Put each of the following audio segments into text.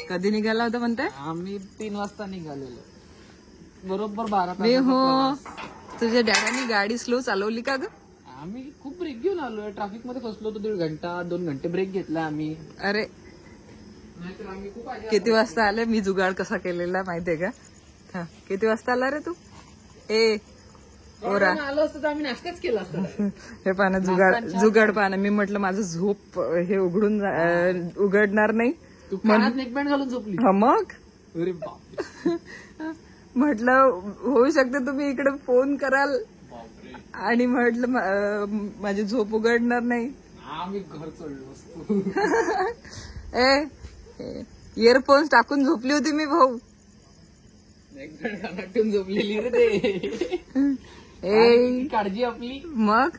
कधी निघाला होता म्हणते? आम्ही 3 वाजता निघालेलो, बरोबर 12 मी हो. तुझ्या डॅडानी गाडी स्लो चालवली का ग? आम्ही खूप ब्रेक घेऊन आलोय, ट्रॅफिक मध्ये फसलो होतो, 1.5 घंटा 2 घंटे ब्रेक घेतला आम्ही. अरे नाहीतर आम्ही खूप आधी किती वाजता आले? मी जुगाड कसा केलेला माहितीये का? हा, किती वाजता आला रे तू? ए ओरा आलो असतो तर आम्ही नाश्ताच केला असता. हे पाना जुगाड पाना. मी म्हटलं माझं झोप हे उघडणार नाही. तू कानात नेकबँड घालून झोपली? हा मग अरे बापरे. म्हटलं होऊ शकते तुम्ही इकडे फोन कराल आणि म्हटलं माझी झोप उघडणार नाही. आम्ही घर चढलो असतो. इयरफोन्स टाकून झोपली होती मी भाऊ. नेकबँड कानात ठेवून झोपलेली रे ते. काळजी आपली. मग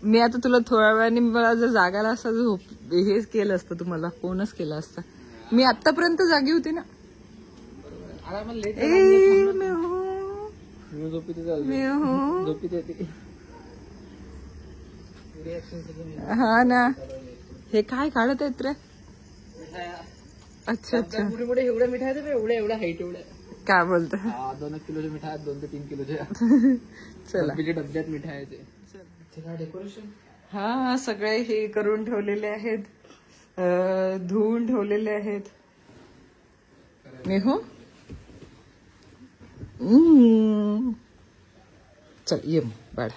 मी आता तुला थोड्या वेळाने मला जर जागायला असता झोप हेच केलं असतं, तुम्हाला फोनच केला असता. मी आतापर्यंत जागी होती ना. झोपीत येते. हा ना. हे काय काढत आहेत रे? अच्छा अच्छा. पुढे एवढ्या मिठाई आहेत, एवढ्या हाईट एवढ्या. काय बोलतो? 2 किलोच्या मिठाई आहेत, 2 ते 3 किलोच्या. चला डब्यात मिठाई आहे ते. डेकोरेशन हा सगळे हे करून ठेवलेले आहेत, धुवून ठेवलेले आहेत. मी हो. चल ये बाळा.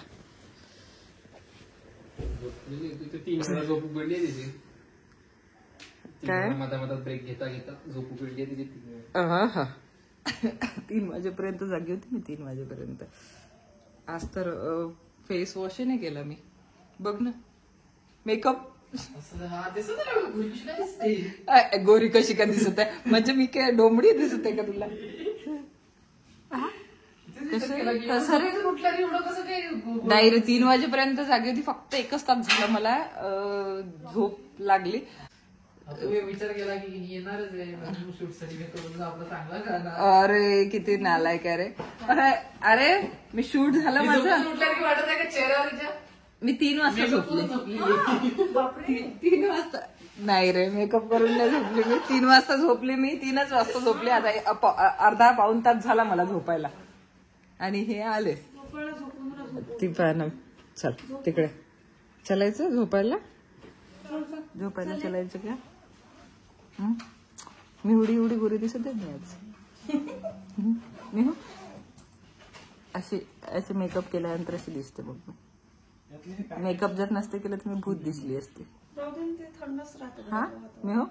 3 वेळा झोप उघडली आहे तिची. काय मधात ब्रेक घेता घेता झोप उघडली आहे तिची 3 वेळा. हा हा. 3 वाजेपर्यंत जागी होती मी. 3 वाजेपर्यंत. आज तर फेस वॉश नाही केला मी. बघ ना मेकअप. गोरी कशी का दिसत आहे? म्हणजे मी काय डोंबडी दिसत आहे का तुला? नाही रे, 3 वाजेपर्यंत जागी होती. फक्त 1च तास झाला मला झोप लागली. तुम्ही विचार केला की येणारच आहे शूट साठी आपला चांगला करणार. अरे किती नालायक आहे रे. अरे मी शूट झालं माझं. वाटत आहे का चेहऱ्यावरच्या? मी 3 वाजता झोपली. 3 वाजता नाही रे, मेकअप करून नाही झोपली मी. 3 वाजता झोपली मी. 3च वाजता झोपली. आता अर्धा पाऊण तास झाला मला झोपायला आणि हे आले. ती पाहणं. चल तिकडे चलायचं झोपायला. चलायचं का? मी एवढी गोरी दिसत आहे मी आज. मी हो असे मेकअप केल्यानंतर अशी दिसते बघ. मेकअप जर नसते केलं तर मी भूत दिसली असते. हा मी हो.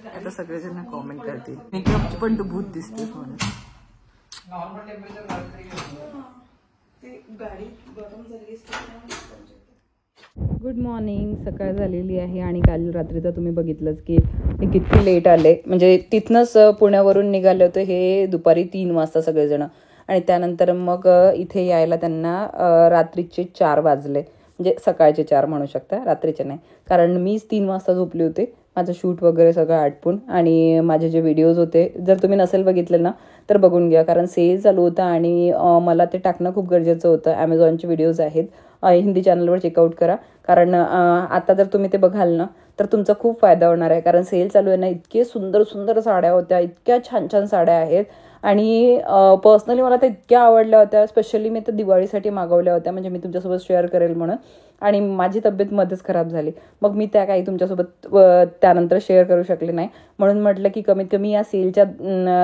आता सगळेजण कॉमेंट करतील मेकअप पण तू भूत दिसते म्हणून. Good morning. सकाळ झालेली आहे आणि काल रात्रीचा तुम्ही बघितलंच की मी किती लेट आले. म्हणजे तिथनंच पुण्यावरून निघाले होते हे दुपारी 3 वाजता सगळेजण. आणि त्यानंतर मग इथे यायला त्यांना रात्रीचे 4 वाजले. म्हणजे सकाळचे 4 म्हणू शकता, रात्रीचे नाही. कारण मीच 3 वाजता झोपले होते. माझं शूट वगैरे सगळं आटपून. आणि माझे जे व्हिडिओज होते जर तुम्ही नसेल बघितले ना तर बघून घ्या. कारण सेल चालू होता आणि मला ते टाकणं खूप गरजेचं होतं. ॲमेझॉनचे व्हिडिओज आहेत, हिंदी चॅनलवर चेकआउट करा. कारण आता जर तुम्ही ते बघाल ना तर तुमचा खूप फायदा होणार आहे. कारण सेल चालू आहे ना. इतके सुंदर सुंदर साड्या होत्या, इतक्या छान छान साड्या आहेत. आणि पर्सनली मला त्या इतक्या आवडल्या होत्या. स्पेशली मी तर दिवाळीसाठी मागवल्या होत्या, म्हणजे मी तुमच्यासोबत शेअर करेल म्हणून. आणि माझी तब्येत मध्येच खराब झाली. मग मी त्या काही तुमच्यासोबत त्यानंतर शेअर करू शकले नाही. म्हणून म्हटलं की कमीत कमी या सेलच्या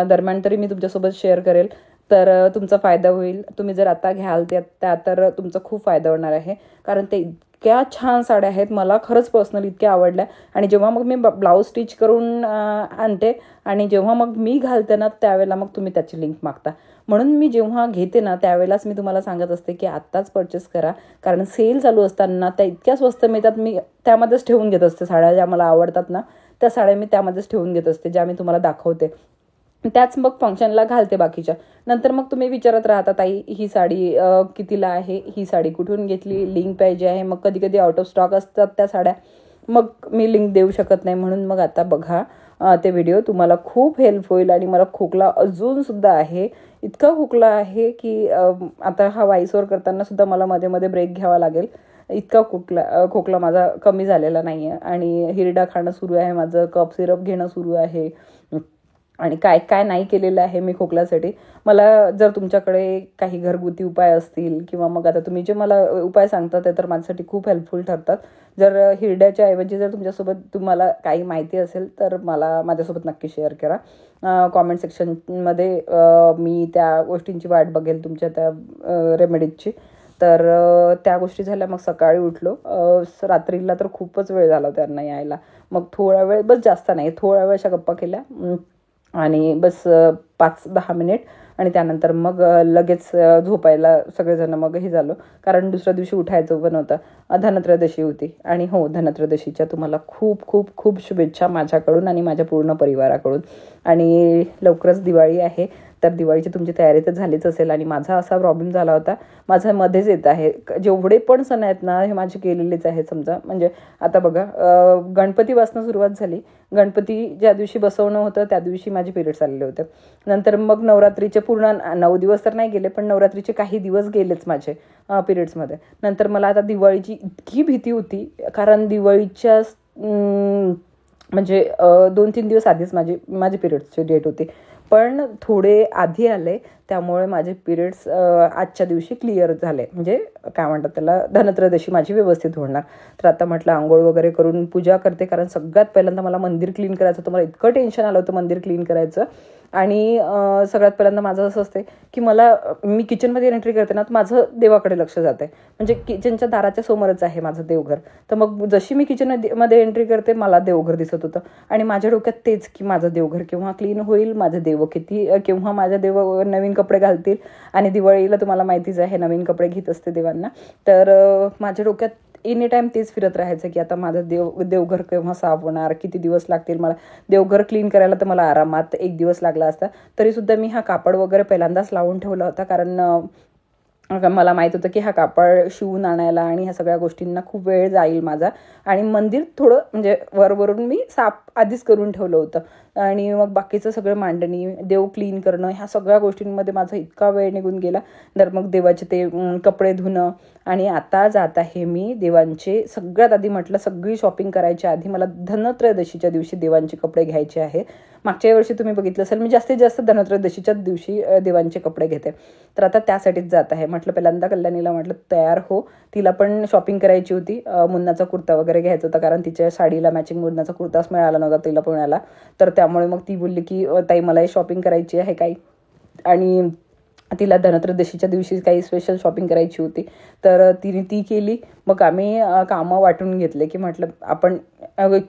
दरम्यान तरी मी तुमच्यासोबत शेअर करेल तर तुमचा फायदा होईल. तुम्ही जर आता घ्याल त्या तर तुमचा खूप फायदा होणार आहे. कारण ते इतक्या छान साड्या आहेत. मला खरंच पर्सनली इतक्या आवडल्या. आणि जेव्हा मग मी ब्लाऊज स्टिच करून आणते आणि जेव्हा मग मी घालते ना त्यावेळेला मग तुम्ही त्याची लिंक मागता. म्हणून मी जेव्हा घेते ना त्यावेळेलाच मी तुम्हाला सांगत असते की आत्ताच परचेस करा. कारण सेल चालू असताना त्या इतक्या स्वस्त मिळतात. मी त्यामध्येच ठेवून घेत असते साड्या ज्या मला आवडतात ना त्या साड्या मी त्यामध्येच ठेवून घेत असते, ज्या मी तुम्हाला दाखवते. त्याच मग फंक्शनला घालते बाकीच्या. नंतर मग तुम्ही विचारत राहता ताई ही साडी कितीला आहे, ही साडी कुठून घेतली, लिंक पाहिजे आहे. मग कधी कधी आउट ऑफ स्टॉक असतात त्या साड्या, मग मी लिंक देऊ शकत नाही. म्हणून मग आता बघा ते व्हिडिओ, तुम्हाला खूप हेल्प होईल. आणि मला खोकला अजूनसुद्धा आहे, इतका खोकला आहे की आता हा व्हॉइस ओव्हर करताना सुद्धा मला मध्ये मध्ये ब्रेक घ्यावा लागेल. इतका खोकला माझा कमी झालेला नाही आहे. आणि हिरडा खाणं सुरू आहे माझं, कफ सिरप घेणं सुरू आहे, आणि काय काय नाही केलेलं आहे मी खोकल्यासाठी. मला जर तुमच्याकडे काही घरगुती उपाय असतील, किंवा मग आता तुम्ही जे मला उपाय सांगता ते तर माझ्यासाठी खूप हेल्पफुल ठरतात. जर हिरड्याच्या ऐवजी जर तुम्हाला काही माहिती असेल तर मला माझ्यासोबत नक्की शेअर करा. कॉमेंट सेक्शनमध्ये मी त्या गोष्टींची वाट बघेल, तुमच्या त्या रेमेडीजची. तर त्या गोष्टी झाल्या. मग सकाळी उठलो. रात्रीला तर खूपच वेळ झाला त्यांना यायला. मग थोडा वेळ, बस जास्त नाही, थोडा वेळ अशा गप्पा केल्या आणि बस 5-10 मिनिट, आणि त्यानंतर मग लगेच झोपायला सगळेजण मग हे झालो, कारण दुसऱ्या दिवशी उठायचं पण होतं. धनत्रयोदशी होती. आणि हो, धनत्रयोदशीच्या तुम्हाला खूप खूप खूप शुभेच्छा माझ्याकडून आणि माझ्या पूर्ण परिवाराकडून. आणि लवकरच दिवाळी आहे, तर दिवाळीची तुमची तयारी तर झालीच असेल. आणि माझा असा प्रॉब्लेम झाला होता, माझ्या मध्येच येत आहे, जेवढे पण सण आहेत ना हे माझे केलेलेच आहेत समजा. म्हणजे आता बघा, गणपतीपासून सुरुवात झाली. गणपती ज्या दिवशी बसवणं होतं त्या दिवशी माझे पिरियड्स आलेले होते. नंतर मग नवरात्रीचे पूर्ण 9 दिवस तर नाही गेले, पण नवरात्रीचे काही दिवस गेलेच माझे पिरियड्समध्ये. नंतर मला आता दिवाळीची इतकी भीती होती, कारण दिवाळीच्या म्हणजे 2-3 दिवस आधीच माझे पिरियड्सची डेट होती. पण थोडे आधी आले, त्यामुळे माझे पिरियड्स आजच्या दिवशी क्लिअर झाले. म्हणजे काय म्हणतात त्याला, धनत्रयोदशी माझी व्यवस्थित होणार. तर आता म्हटलं आंघोळ वगैरे करून पूजा करते, कारण सगळ्यात पहिल्यांदा मला मंदिर क्लीन करायचं होतं. मला इतकं टेन्शन आलं होतं मंदिर क्लीन करायचं. आणि सगळ्यात पहिल्यांदा माझं असं असते की मी किचनमध्ये एंट्री करते ना, तर माझं देवाकडे लक्ष जाते. म्हणजे किचनच्या दाराच्या समोरच आहे माझं देवघर. तर मग जशी मी किचनमध्ये एंट्री करते, मला देवघर दिसत होतं. आणि माझ्या डोक्यात तेच की माझं देवघर केव्हा क्लीन होईल, केव्हा माझ्या देव नवीन कपडे घालतील. आणि दिवाळीला तुम्हाला माहितीच आहे, नवीन कपडे घेत असते देवांना. तर माझ्या डोक्यात एनी टाईम तेच फिरत राहायचं की आता माझं देवघर केव्हा साफ होणार, किती दिवस लागतील मला देवघर क्लीन करायला. तर मला आरामात 1 दिवस लागला असता. तरीसुद्धा मी हा कापड वगैरे पहिल्यांदाच लावून ठेवला होता, कारण मला माहीत होतं की हा कापड शिवून आणायला आणि ह्या सगळ्या गोष्टींना खूप वेळ जाईल माझा. आणि मंदिर थोडं म्हणजे वरवरून मी साफ आधीच करून ठेवलं होतं. आणि मग बाकीचं सगळं मांडणी, देव क्लीन करणं, ह्या सगळ्या गोष्टींमध्ये माझा इतका वेळ निघून गेला. तर मग देवाचे ते कपडे धुणं. आणि आता जात आहे मी देवांचे, सगळ्यात आधी म्हटलं सगळी शॉपिंग करायच्या आधी मला धनत्रयोदशीच्या दिवशी देवांचे कपडे घ्यायचे आहे. मागच्या वर्षी तुम्ही बघितलं असेल, मी जास्तीत जास्त धनत्रयोदशीच्याच दिवशी देवांचे कपडे घेते. तर आता त्यासाठीच जात आहे. म्हटलं पहिल्यांदा कल्याणीला म्हटलं तयार हो, तिला पण शॉपिंग करायची होती. मुन्नाचा कुर्ता वगैरे घ्यायचा होता, कारण तिच्या साडीला मॅचिंग मुन्नाचा कुर्ताच मिळाला नव्हता तिला पुण्याला. तर त्यामुळे मग ती बोलली की ताई मला ही शॉपिंग करायची आहे काही, आणि तिला धनत्रयोदशीच्या दिवशी काही स्पेशल शॉपिंग करायची होती. तर तिने ती केली. मग आम्ही कामं वाटून घेतले की म्हटलं आपण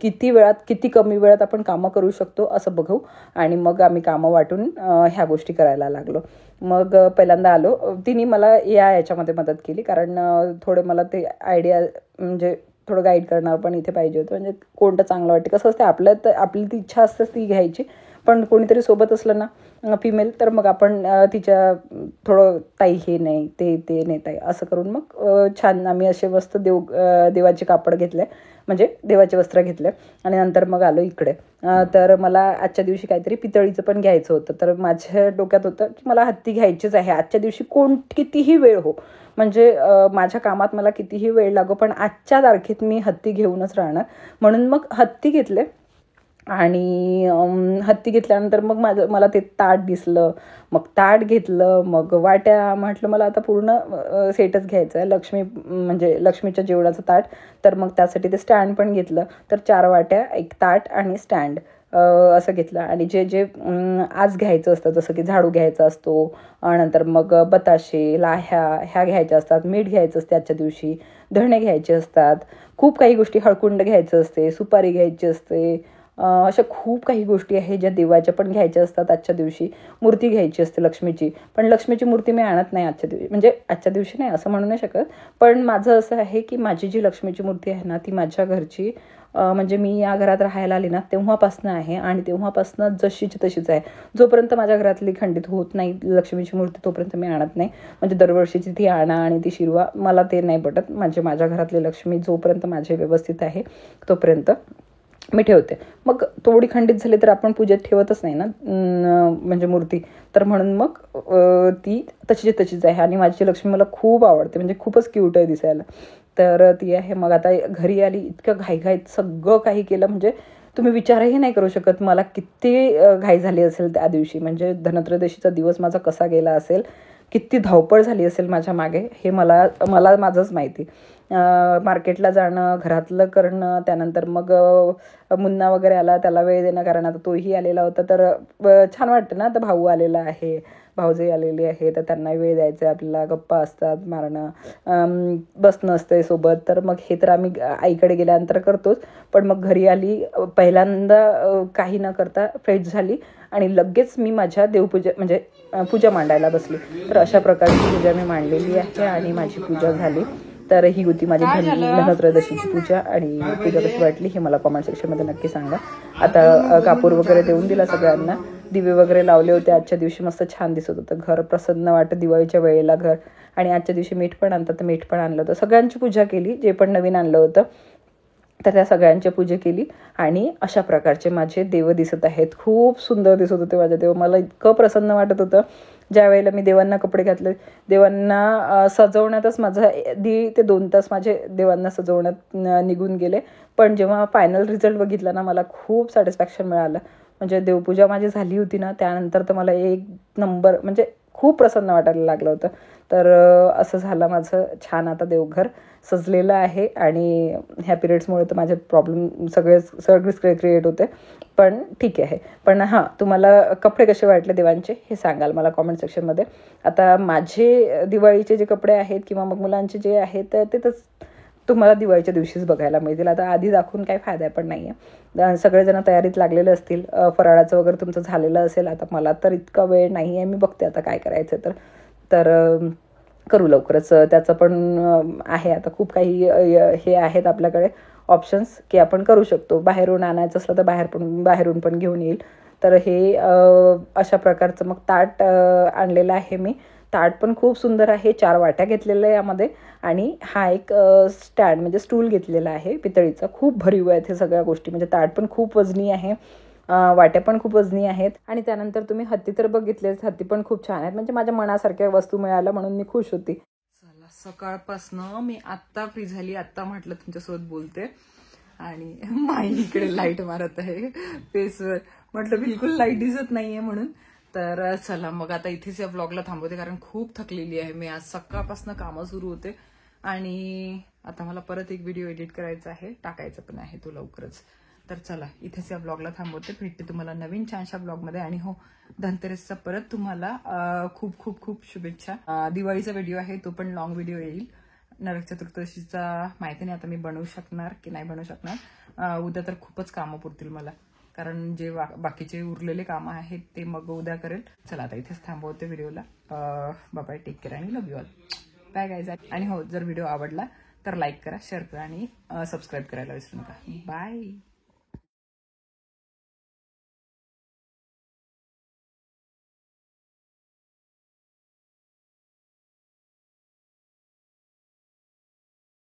किती कमी वेळात आपण कामं करू शकतो असं बघू. आणि मग आम्ही कामं वाटून ह्या गोष्टी करायला लागलो. मग पहिल्यांदा आलो, तिने मला याच्यामध्ये मदत केली, कारण थोडं मला ते आयडिया म्हणजे थोडं गाईड करणार पण इथे पाहिजे होतं. म्हणजे कोणतं चांगलं वाटते, कसं असते आपली ती इच्छा असते ती घ्यायची, पण कोणीतरी सोबत असलं ना फिमेल, तर मग आपण तिच्या थोडं ताई हे नाही ते नाही ताई असं करून मग छान आम्ही असे मस्त देवाचे कापड घेतले, म्हणजे देवाचे वस्त्र घेतले. आणि नंतर मग आलो इकडे. तर मला आजच्या दिवशी काहीतरी पितळीचं पण घ्यायचं होतं. तर माझ्या डोक्यात होतं की मला हत्ती घ्यायचीच आहे आजच्या दिवशी, कितीही वेळ हो, म्हणजे माझ्या कामात मला कितीही वेळ लागो, पण आजच्या तारखेत मी हत्ती घेऊनच राहणार. म्हणून मग हत्ती घेतले. आणि हत्ती घेतल्यानंतर मग मला ते ताट दिसलं, मग ताट घेतलं, मग वाट्या. म्हटलं मला आता पूर्ण सेटच घ्यायचं आहे, म्हणजे लक्ष्मीच्या जेवणाचं ताट. तर मग त्यासाठी ते स्टँड पण घेतलं. तर 4 वाट्या, 1 ताट आणि स्टँड असं घेतलं. आणि जे आज घ्यायचं असतं, जसं की झाडू घ्यायचा असतो, नंतर मग बताशे, लाह्या ह्या घ्यायच्या असतात, मीठ घ्यायचं असते आजच्या दिवशी, धणे घ्यायचे असतात, खूप काही गोष्टी, हळकुंड घ्यायचं असते, सुपारी घ्यायची असते, अशा खूप काही गोष्टी आहेत ज्या देवाच्या पण घ्यायच्या असतात आजच्या दिवशी. मूर्ती घ्यायची असते लक्ष्मीची, पण लक्ष्मीची मूर्ती मी आणत नाही आजच्या दिवशी, म्हणजे आजच्या दिवशी नाही असं म्हणू नाही शकत. पण माझं असं आहे की माझी जी लक्ष्मीची मूर्ती आहे ना ती माझ्या घरची, म्हणजे मी या घरात राहायला आली ना तेव्हापासनं आहे, आणि तेव्हापासनं जशीची तशीच आहे. जोपर्यंत माझ्या घरातली खंडित होत नाही लक्ष्मीची मूर्ती तोपर्यंत मी आणत नाही. म्हणजे दरवर्षीची ती आणा आणि ती शिरवा, मला ते नाही पटत. म्हणजे माझ्या घरातली लक्ष्मी जोपर्यंत माझे व्यवस्थित आहे तोपर्यंत मी ठेवते. मग थोडी खंडित झाली तर आपण पूजेत ठेवतच नाही ना म्हणजे मूर्ती. तर म्हणून मग ती तशीच आहे. आणि माझी लक्ष्मी मला खूप आवडते, म्हणजे खूपच क्यूट आहे दिसायला. तर ती आहे. मग आता घरी आली, इतकं घाईघाईत सगळं काही केलं, म्हणजे तुम्ही विचारही नाही करू शकत मला किती घाई झाली असेल त्या दिवशी. म्हणजे धनत्रयोदशीचा दिवस माझा कसा गेला असेल, किती धावपळ झाली असेल माझ्या मागे, हे मला माझंच माहिती. मार्केटला जाणं, घरातलं करणं, त्यानंतर मग मुन्ना वगैरे आला, त्याला वेळ देणं, कारण आता तोही आलेला होता. तर छान वाटतं ना, आता भाऊ आलेला आहे, भाऊजाई आलेली आहे, तर त्यांना वेळ द्यायचा आहे आपल्याला, गप्पा असतात मारणं, बसणं असतंय सोबत. तर मग हे तर आम्ही आईकडे गेल्यानंतर करतोच. पण मग घरी आली, पहिल्यांदा काही न करता फ्रेश झाली आणि लगेच मी माझ्या देवपूजा म्हणजे पूजा मांडायला बसली. तर अशा प्रकारची पूजा मी मांडलेली आहे आणि माझी पूजा झाली. तर ही होती माझी धनत्रयोदशीची पूजा. आणि पूजा कशी वाटली हे मला कॉमेंट सेक्शनमध्ये नक्की सांगा. आता कापूर वगैरे देऊन दिला सगळ्यांना, दिवे वगैरे लावले होते. आजच्या दिवशी मस्त छान दिसत होतं घर, प्रसन्न वाटतं दिवाळीच्या वेळेला घर. आणि आजच्या दिवशी मीठ पण आणतात, तर मीठ पण आणलं होतं. सगळ्यांची पूजा केली, जे पण नवीन आणलं होतं तर त्या सगळ्यांची पूजा केली. आणि अशा प्रकारचे माझे देव दिसत आहेत. खूप सुंदर दिसत होते माझे देव. मला इतकं प्रसन्न वाटत होतं. ज्या वेळेला मी देवांना कपडे घातले, देवांना सजवण्यातच माझा 1.5 ते 2 तास माझे देवांना सजवण्यात निघून गेले. पण जेव्हा फायनल रिझल्ट बघितला ना, मला खूप सॅटिस्फॅक्शन मिळालं. म्हणजे देवपूजा माझी झाली होती ना, त्यानंतर तर मला एक नंबर म्हणजे खूप प्रसन्न वाटायला लागलं होतं. तर असं झालं माझं छान आता देवघर सजलेलं आहे. आणि ह्या पिरियड्समुळे तर माझे प्रॉब्लेम सगळेच क्रिएट होते, पण ठीक आहे. पण हां, तुम्हाला कपडे कसे वाटले देवांचे हे सांगाल मला कॉमेंट सेक्शनमध्ये. आता माझे दिवाळीचे जे कपडे आहेत किंवा मग मुलांचे जे आहेत ते तर तुम्हाला दिवाळीच्या दिवशीच बघायला मिळतील. आता आधी दाखवून काही फायदा पण नाही आहे. सगळेजण तयारीत लागलेले असतील, फराळाचं वगैरे तुमचं झालेलं असेल. आता मला तर इतका वेळ नाही आहे, मी बघते आता काय करायचं तर करू लवकरच. त्याचं पण आहे आता खूप काही हे आहेत आपल्याकडे ऑप्शन्स की आपण करू शकतो. बाहेरून आणायचं असलं तर बाहेरून पण घेऊन येईल. तर हे अशा प्रकारचं मग ताट आणलेलं आहे मी. ताट पण खूप सुंदर आहे. 4 वाट्या घेतलेल्या आहे यामध्ये. आणि हा एक स्टँड म्हणजे स्टूल घेतलेला आहे पितळीचा. खूप भरीव आहेत हे सगळ्या गोष्टी. म्हणजे ताट पण खूप वजनी आहे, वाट्या पण खूप वजनी आहेत. आणि त्यानंतर तुम्ही हत्ती तर बघितलेच, हत्ती पण खूप छान आहेत. म्हणजे माझ्या मनासारख्या वस्तू मिळाल्या म्हणून मी खुश होती. चला, सकाळपासनं मी आत्ता फ्री झाली, आत्ता म्हटलं तुमच्यासोबत बोलते. आणि माई इकडे लाईट मारत आहे फेसवर, म्हटलं बिलकुल लाईट दिसत नाहीये म्हणून. तर चला मग आता इथेच या ब्लॉगला थांबवते, कारण खूप थकलेली आहे मी. आज सकाळपासून कामं सुरू होते आणि आता मला परत एक व्हिडिओ एडिट करायचा आहे, टाकायचा पण आहे तो लवकरच. तर चला इथेच या ब्लॉगला थांबवते. भेटते तुम्हाला नवीन छानशा ब्लॉगमध्ये. आणि हो, धनतेरसचा परत तुम्हाला खूप खूप खूप शुभेच्छा. दिवाळीचा व्हिडिओ आहे, तो पण लॉंग व्हिडिओ येईल. नरक चतुर्दशीचा माहिती नाही आता मी बनवू शकणार की नाही बनवू शकणार. उद्या तर खूपच कामं पुरतील मला, कारण जे बाकीचे उरलेले कामं आहेत ते मग उद्या करेल. चला आता इथेच थांबवते व्हिडिओला. बाय, टेक केअर आणि love you all. Bye guys. आणि हो, जर व्हिडिओ आवडला तर लाईक करा, शेअर करा आणि सबस्क्राईब करायला विसरू नका. बाय.